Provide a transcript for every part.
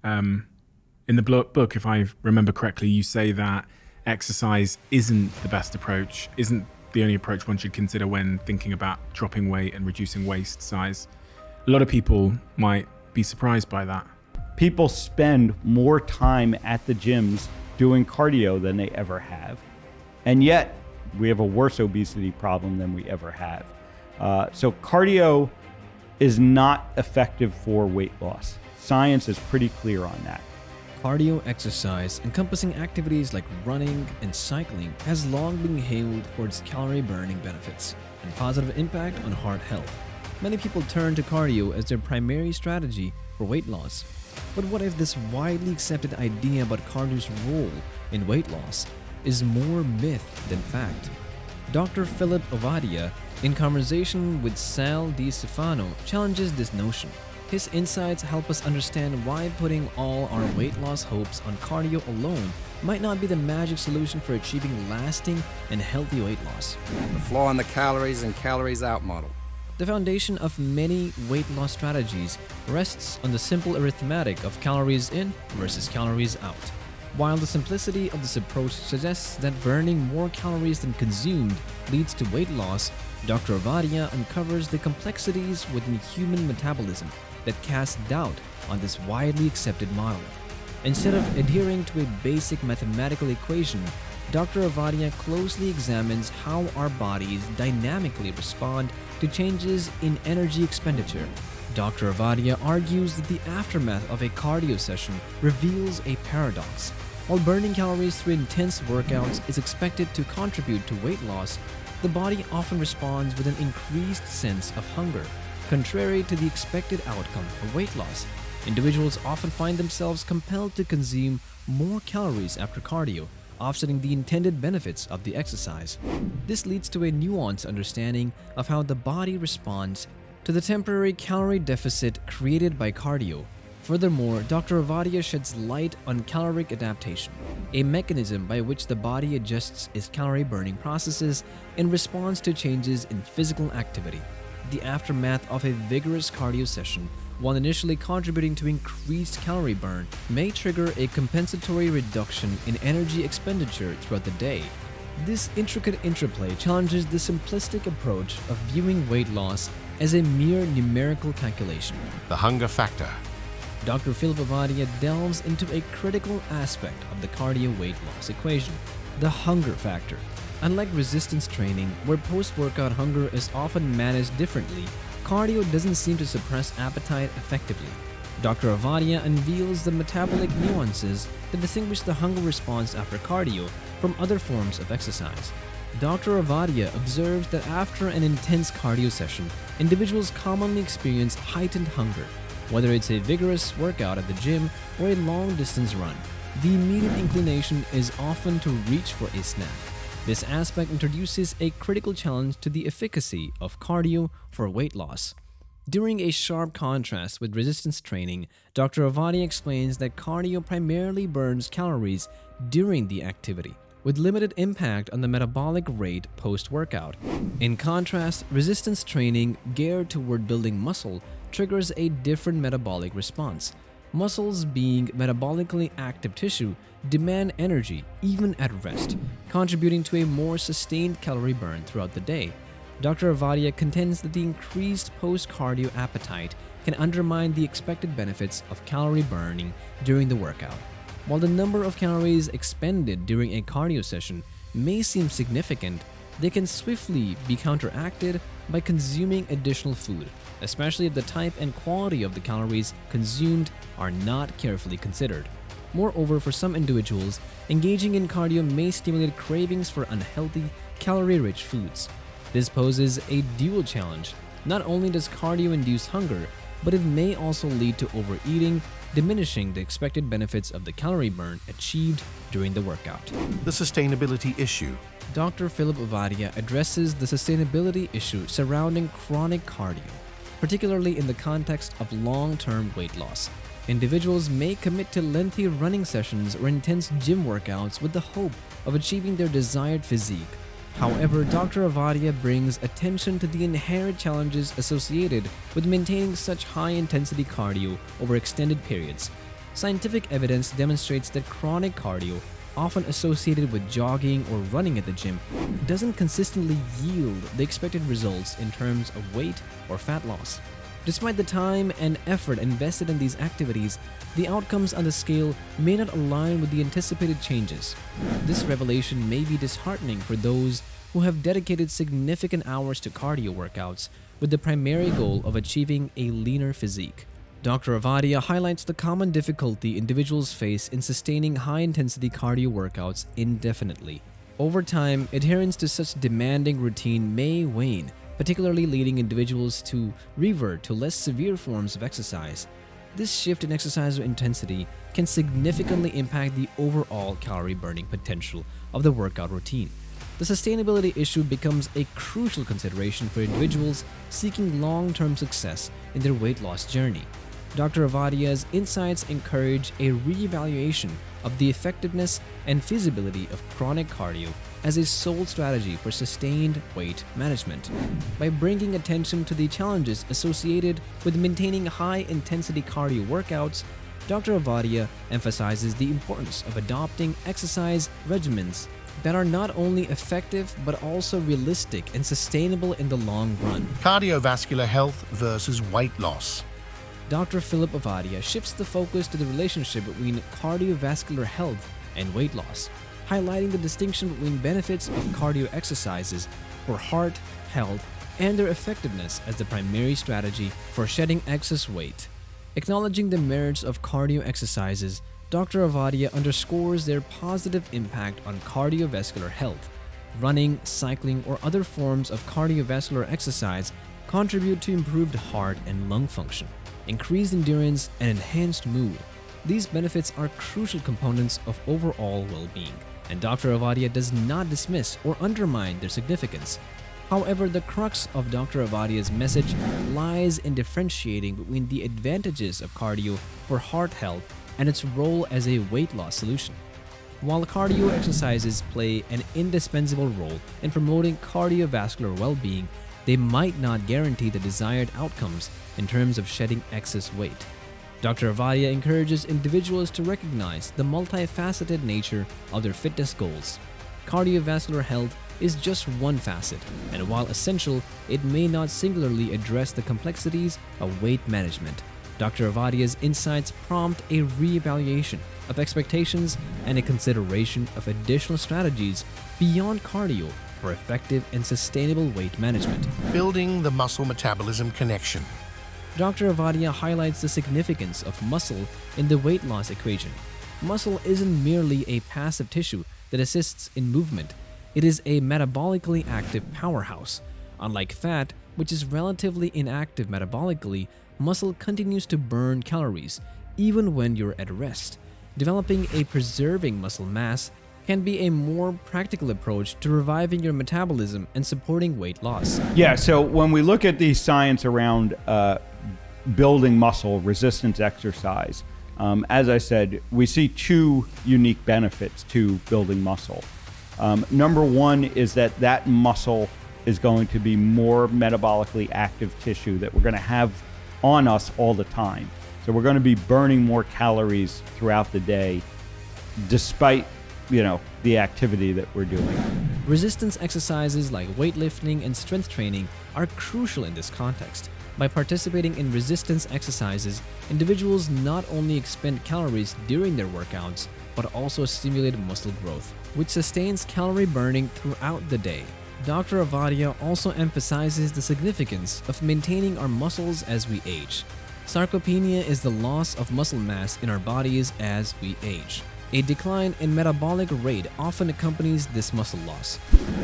In the book, if I remember correctly, you say that exercise isn't the best approach, isn't the only approach one should consider when thinking about dropping weight and reducing waist size. A lot of people might be surprised by that. People spend more time at the gyms doing cardio than they ever have. And yet, we have a worse obesity problem than we ever have. So cardio is not effective for weight loss. Science is pretty clear on that. Cardio exercise, encompassing activities like running and cycling, has long been hailed for its calorie-burning benefits and positive impact on heart health. Many people turn to cardio as their primary strategy for weight loss. But what if this widely accepted idea about cardio's role in weight loss is more myth than fact? Dr. Philip Ovadia, in conversation with Sal DiStefano, challenges this notion. His insights help us understand why putting all our weight loss hopes on cardio alone might not be the magic solution for achieving lasting and healthy weight loss. The flaw in the calories and calories out model. The foundation of many weight loss strategies rests on the simple arithmetic of calories in versus calories out. While the simplicity of this approach suggests that burning more calories than consumed leads to weight loss, Dr. Ovadia uncovers the complexities within human metabolism that cast doubt on this widely accepted model. Instead of adhering to a basic mathematical equation, Dr. Ovadia closely examines how our bodies dynamically respond to changes in energy expenditure. Dr. Ovadia argues that the aftermath of a cardio session reveals a paradox. While burning calories through intense workouts is expected to contribute to weight loss, the body often responds with an increased sense of hunger, contrary to the expected outcome of weight loss. Individuals often find themselves compelled to consume more calories after cardio, offsetting the intended benefits of the exercise. This leads to a nuanced understanding of how the body responds to the temporary calorie deficit created by cardio. Furthermore, Dr. Ovadia sheds light on caloric adaptation, a mechanism by which the body adjusts its calorie-burning processes in response to changes in physical activity. The aftermath of a vigorous cardio session, while initially contributing to increased calorie burn, may trigger a compensatory reduction in energy expenditure throughout the day. This intricate interplay challenges the simplistic approach of viewing weight loss as a mere numerical calculation. The hunger factor. Dr. Philip Ovadia delves into a critical aspect of the cardio weight loss equation, the hunger factor. Unlike resistance training, where post-workout hunger is often managed differently, cardio doesn't seem to suppress appetite effectively. Dr. Ovadia unveils the metabolic nuances that distinguish the hunger response after cardio from other forms of exercise. Dr. Ovadia observes that after an intense cardio session, individuals commonly experience heightened hunger. Whether it's a vigorous workout at the gym or a long-distance run, the immediate inclination is often to reach for a snack. This aspect introduces a critical challenge to the efficacy of cardio for weight loss. During a sharp contrast with resistance training, Dr. Ovadia explains that cardio primarily burns calories during the activity, with limited impact on the metabolic rate post-workout. In contrast, resistance training geared toward building muscle triggers a different metabolic response. Muscles, being metabolically active tissue, demand energy even at rest, contributing to a more sustained calorie burn throughout the day. Dr. Ovadia contends that the increased post-cardio appetite can undermine the expected benefits of calorie burning during the workout. While the number of calories expended during a cardio session may seem significant, they can swiftly be counteracted by consuming additional food, especially if the type and quality of the calories consumed are not carefully considered. Moreover, for some individuals, engaging in cardio may stimulate cravings for unhealthy, calorie-rich foods. This poses a dual challenge. Not only does cardio induce hunger, but it may also lead to overeating, diminishing the expected benefits of the calorie burn achieved during the workout. The sustainability issue. Dr. Philip Ovadia addresses the sustainability issue surrounding chronic cardio, particularly in the context of long-term weight loss. Individuals may commit to lengthy running sessions or intense gym workouts with the hope of achieving their desired physique. However, Dr. Ovadia brings attention to the inherent challenges associated with maintaining such high-intensity cardio over extended periods. Scientific evidence demonstrates that chronic cardio, often associated with jogging or running at the gym, doesn't consistently yield the expected results in terms of weight or fat loss. Despite the time and effort invested in these activities, the outcomes on the scale may not align with the anticipated changes. This revelation may be disheartening for those who have dedicated significant hours to cardio workouts with the primary goal of achieving a leaner physique. Dr. Ovadia highlights the common difficulty individuals face in sustaining high-intensity cardio workouts indefinitely. Over time, adherence to such demanding routine may wane, particularly leading individuals to revert to less severe forms of exercise. This shift in exercise intensity can significantly impact the overall calorie burning potential of the workout routine. The sustainability issue becomes a crucial consideration for individuals seeking long-term success in their weight loss journey. Dr. Ovadia's insights encourage a reevaluation of the effectiveness and feasibility of chronic cardio as a sole strategy for sustained weight management. By bringing attention to the challenges associated with maintaining high-intensity cardio workouts, Dr. Ovadia emphasizes the importance of adopting exercise regimens that are not only effective but also realistic and sustainable in the long run. Cardiovascular health versus weight loss. Dr. Philip Ovadia shifts the focus to the relationship between cardiovascular health and weight loss, highlighting the distinction between benefits of cardio exercises for heart health and their effectiveness as the primary strategy for shedding excess weight. Acknowledging the merits of cardio exercises, Dr. Ovadia underscores their positive impact on cardiovascular health. Running, cycling, or other forms of cardiovascular exercise contribute to improved heart and lung function, increased endurance, and enhanced mood. These benefits are crucial components of overall well-being, and Dr. Ovadia does not dismiss or undermine their significance. However, the crux of Dr. Ovadia's message lies in differentiating between the advantages of cardio for heart health and its role as a weight loss solution. While cardio exercises play an indispensable role in promoting cardiovascular well-being, they might not guarantee the desired outcomes in terms of shedding excess weight. Dr. Ovadia encourages individuals to recognize the multifaceted nature of their fitness goals. Cardiovascular health is just one facet, and while essential, it may not singularly address the complexities of weight management. Dr. Ovadia's insights prompt a reevaluation of expectations and a consideration of additional strategies beyond cardio for effective and sustainable weight management. Building the muscle metabolism connection. Dr. Ovadia highlights the significance of muscle in the weight loss equation. Muscle isn't merely a passive tissue that assists in movement. It is a metabolically active powerhouse. Unlike fat, which is relatively inactive metabolically, muscle continues to burn calories even when you're at rest. Developing a preserving muscle mass can be a more practical approach to reviving your metabolism and supporting weight loss. Yeah, so when we look at the science around building muscle, resistance exercise, as I said, we see two unique benefits to building muscle. Number one is that muscle is going to be more metabolically active tissue that we're going to have on us all the time. So we're going to be burning more calories throughout the day despite, the activity that we're doing. Resistance exercises like weightlifting and strength training are crucial in this context. By participating in resistance exercises, individuals not only expend calories during their workouts, but also stimulate muscle growth, which sustains calorie burning throughout the day. Dr. Ovadia also emphasizes the significance of maintaining our muscles as we age. Sarcopenia is the loss of muscle mass in our bodies as we age. A decline in metabolic rate often accompanies this muscle loss.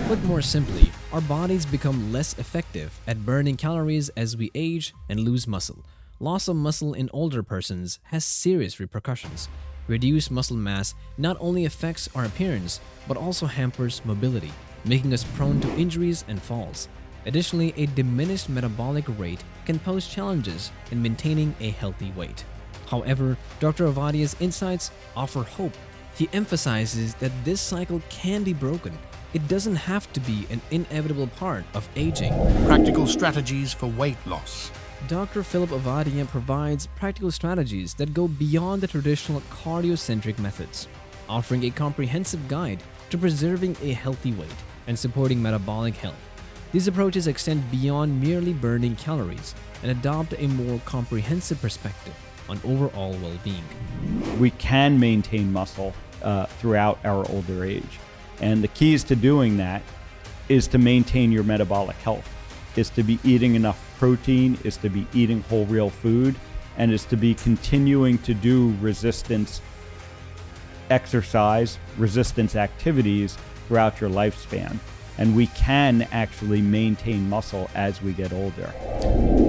Put more simply, our bodies become less effective at burning calories as we age and lose muscle. Loss of muscle in older persons has serious repercussions. Reduced muscle mass not only affects our appearance, but also hampers mobility, making us prone to injuries and falls. Additionally, a diminished metabolic rate can pose challenges in maintaining a healthy weight. However, Dr. Ovadia's insights offer hope. He emphasizes that this cycle can be broken. It doesn't have to be an inevitable part of aging. Practical strategies for weight loss. Dr. Philip Ovadia provides practical strategies that go beyond the traditional cardio-centric methods, offering a comprehensive guide to preserving a healthy weight and supporting metabolic health. These approaches extend beyond merely burning calories and adopt a more comprehensive perspective on overall well-being. We can maintain muscle throughout our older age. And the keys to doing that is to maintain your metabolic health, is to be eating enough protein, is to be eating whole real food, and is to be continuing to do resistance exercise, resistance activities throughout your lifespan. And we can actually maintain muscle as we get older.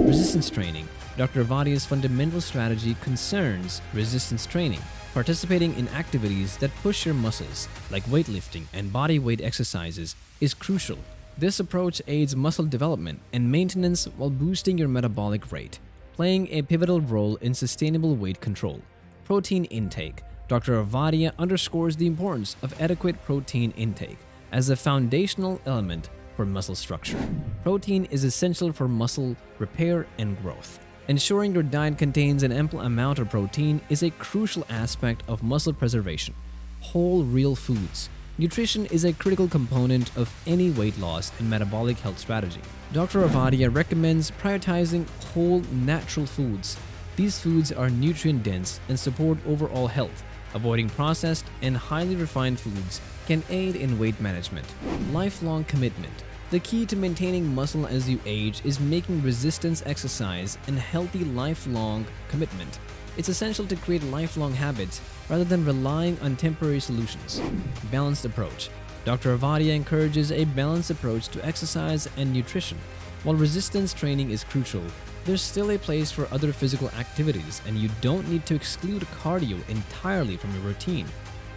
Resistance training. Dr. Ovadia's fundamental strategy concerns resistance training, participating in activities that push your muscles, like weightlifting and body weight exercises, is crucial. This approach aids muscle development and maintenance while boosting your metabolic rate, playing a pivotal role in sustainable weight control. Protein intake. Dr. Ovadia underscores the importance of adequate protein intake as a foundational element for muscle structure. Protein is essential for muscle repair and growth. Ensuring your diet contains an ample amount of protein is a crucial aspect of muscle preservation. Whole, real foods. Nutrition is a critical component of any weight loss and metabolic health strategy. Dr. Ovadia recommends prioritizing whole, natural foods. These foods are nutrient-dense and support overall health. Avoiding processed and highly refined foods can aid in weight management. Lifelong commitment. The key to maintaining muscle as you age is making resistance exercise and healthy lifelong commitment. It's essential to create lifelong habits rather than relying on temporary solutions. Balanced approach. Dr. Ovadia encourages a balanced approach to exercise and nutrition. While resistance training is crucial, there's still a place for other physical activities, and you don't need to exclude cardio entirely from your routine.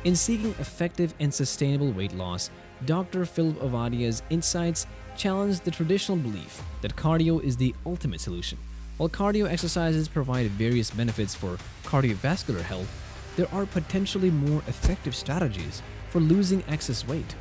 In seeking effective and sustainable weight loss, Dr. Philip Ovadia's insights challenge the traditional belief that cardio is the ultimate solution. While cardio exercises provide various benefits for cardiovascular health, there are potentially more effective strategies for losing excess weight.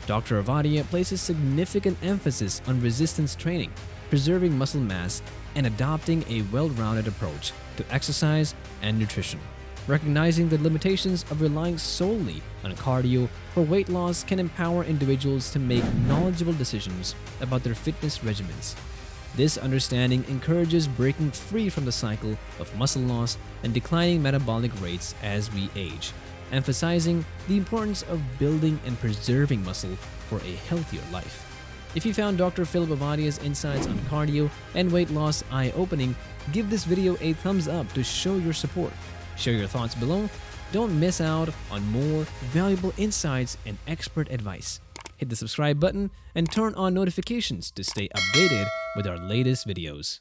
Dr. Ovadia places significant emphasis on resistance training, preserving muscle mass, and adopting a well-rounded approach to exercise and nutrition. Recognizing the limitations of relying solely on cardio for weight loss can empower individuals to make knowledgeable decisions about their fitness regimens. This understanding encourages breaking free from the cycle of muscle loss and declining metabolic rates as we age, emphasizing the importance of building and preserving muscle for a healthier life. If you found Dr. Philip Ovadia's insights on cardio and weight loss eye-opening, give this video a thumbs up to show your support. Share your thoughts below. Don't miss out on more valuable insights and expert advice. Hit the subscribe button and turn on notifications to stay updated with our latest videos.